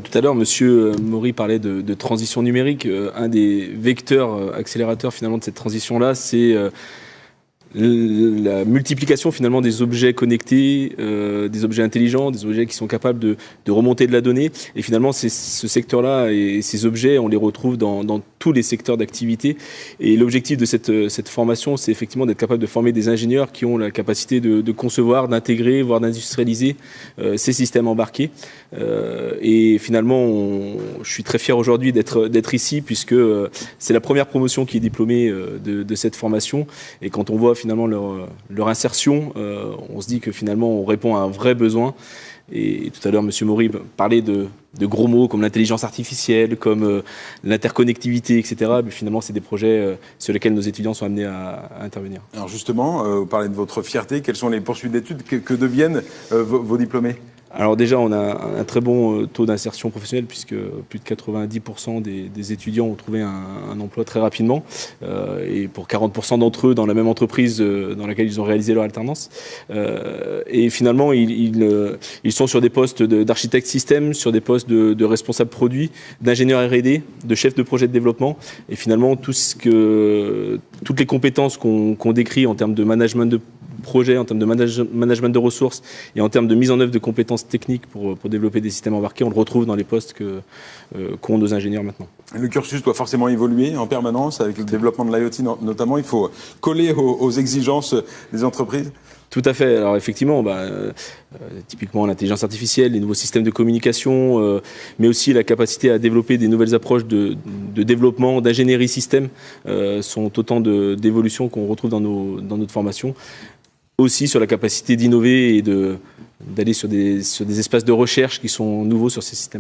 Tout à l'heure, Monsieur Maury parlait de transition numérique. Un des vecteurs accélérateurs finalement de cette transition-là, c'est la multiplication finalement des objets connectés, des objets intelligents, des objets qui sont capables de remonter de la donnée. Et finalement, ce secteur-là et ces objets, on les retrouve dans tous les secteurs d'activité. Et l'objectif de cette formation, c'est effectivement d'être capable de former des ingénieurs qui ont la capacité de concevoir, d'intégrer, voire d'industrialiser ces systèmes embarqués. Et finalement, je suis très fier aujourd'hui d'être ici, puisque c'est la première promotion qui est diplômée de cette formation. Et quand on voit finalement leur insertion, on se dit que finalement on répond à un vrai besoin. Et tout à l'heure, M. Maury parlait de gros mots comme l'intelligence artificielle, comme l'interconnectivité, etc. Mais finalement, c'est des projets sur lesquels nos étudiants sont amenés à intervenir. Alors justement, vous parlez de votre fierté. Quelles sont les poursuites d'études que deviennent vos diplômés ? Alors déjà, on a un très bon taux d'insertion professionnelle, puisque plus de 90% des étudiants ont trouvé un emploi très rapidement, et pour 40% d'entre eux dans la même entreprise dans laquelle ils ont réalisé leur alternance. Et finalement, ils sont sur des postes d'architecte système, sur des postes de responsable produit, d'ingénieur R&D, de chef de projet de développement. Et finalement, toutes les compétences qu'on décrit en termes de management de projet, en termes de management de ressources et en termes de mise en œuvre de compétences techniques pour développer des systèmes embarqués, on le retrouve dans les postes qu'ont nos ingénieurs maintenant. Le cursus doit forcément évoluer en permanence avec le développement de l'IoT notamment. Il faut coller aux exigences des entreprises. Tout à fait. Alors effectivement, typiquement l'intelligence artificielle, les nouveaux systèmes de communication, mais aussi la capacité à développer des nouvelles approches de développement, d'ingénierie système, sont autant d'évolutions qu'on retrouve dans notre formation. Aussi sur la capacité d'innover et d'aller sur des espaces de recherche qui sont nouveaux sur ces systèmes.